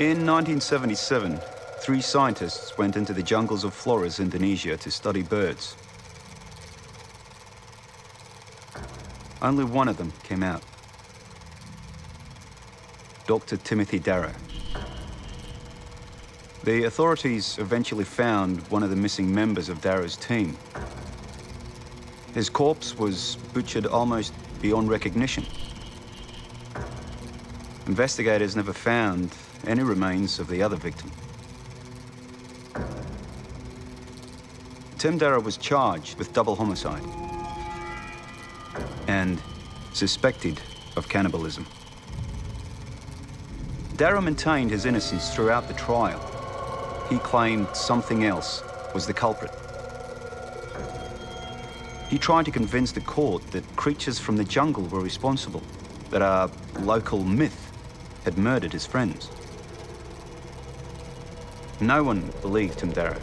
In 1977, 3 scientists went into the jungles of Flores, Indonesia to study birds. Only one of them came out. Dr. Timothy Darrow. The authorities eventually found one of the missing members of Darrow's team. His corpse was butchered almost beyond recognition. Investigators never found any remains of the other victim. Tim Darrow was charged with double homicide and suspected of cannibalism. Darrow maintained his innocence throughout the trial. He claimed something else was the culprit. He tried to convince the court that creatures from the jungle were responsible, that a local myth had murdered his friends. No one believed Tim Darrow.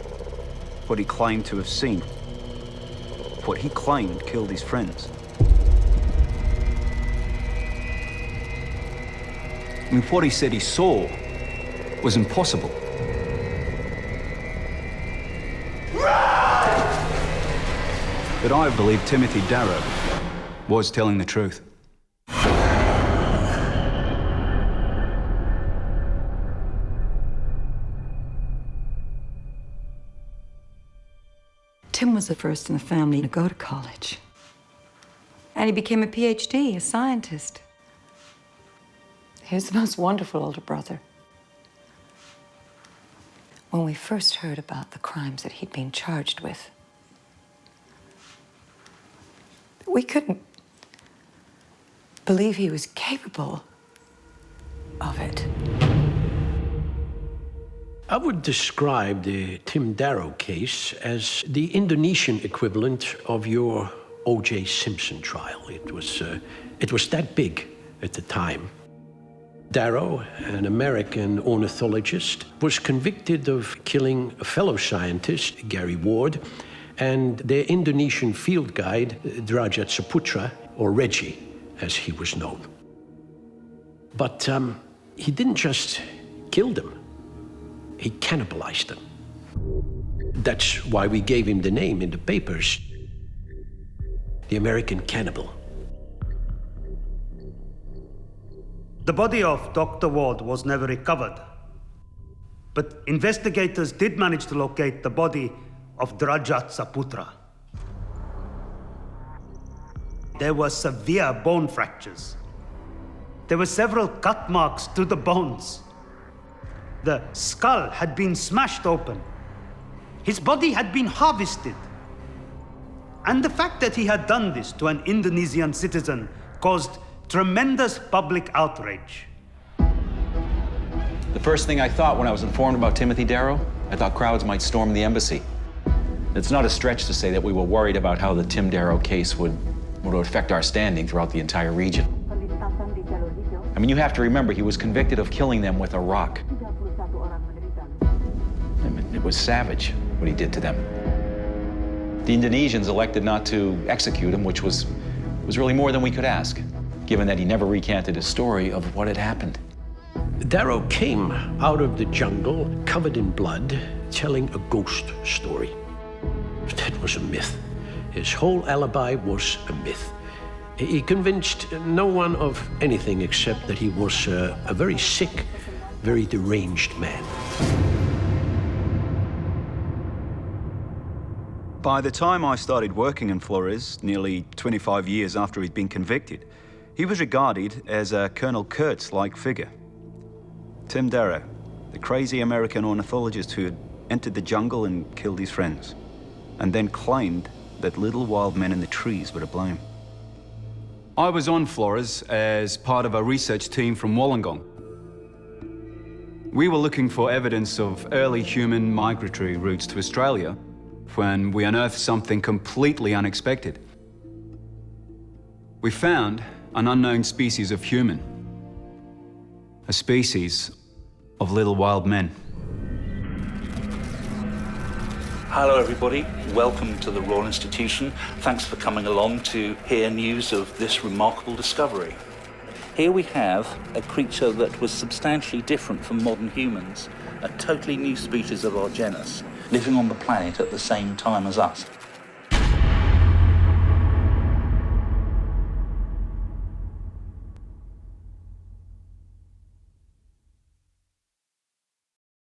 What he claimed to have seen, what he claimed killed his friends. I mean, what he said he saw was impossible. But I believe Timothy Darrow was telling the truth. Tim was the first in the family to go to college. And he became a PhD, a scientist. He was the most wonderful older brother. When we first heard about the crimes that he'd been charged with, we couldn't believe he was capable of it. I would describe the Tim Darrow case as the Indonesian equivalent of your O.J. Simpson trial. It was that big at the time. Darrow, an American ornithologist, was convicted of killing a fellow scientist, Gary Ward, and their Indonesian field guide, Derajat Saputra, or Reggie, as he was known. But he didn't just kill them. He cannibalized them. That's why we gave him the name in the papers, the American Cannibal. The body of Dr. Ward was never recovered, but investigators did manage to locate the body of Derajat Saputra. There were severe bone fractures. There were several cut marks to the bones. The skull had been smashed open. His body had been harvested. And the fact that he had done this to an Indonesian citizen caused tremendous public outrage. The first thing I thought when I was informed about Timothy Darrow, I thought crowds might storm the embassy. It's not a stretch to say that we were worried about how the Tim Darrow case would affect our standing throughout the entire region. I mean, you have to remember, he was convicted of killing them with a rock. I mean, it was savage what he did to them. The Indonesians elected not to execute him, which was really more than we could ask, given that he never recanted his story of what had happened. Darrow came out of the jungle covered in blood, telling a ghost story. That was a myth. His whole alibi was a myth. He convinced no one of anything except that he was a very sick, very deranged man. By the time I started working in Flores, nearly 25 years after he'd been convicted, he was regarded as a Colonel Kurtz-like figure. Tim Darrow, the crazy American ornithologist who had entered the jungle and killed his friends, and then claimed that little wild men in the trees were to blame. I was on Flores as part of a research team from Wollongong. We were looking for evidence of early human migratory routes to Australia when we unearthed something completely unexpected. We found an unknown species of human, a species of little wild men. Hello everybody, welcome to the Royal Institution. Thanks for coming along to hear news of this remarkable discovery. Here we have a creature that was substantially different from modern humans, a totally new species of our genus, living on the planet at the same time as us.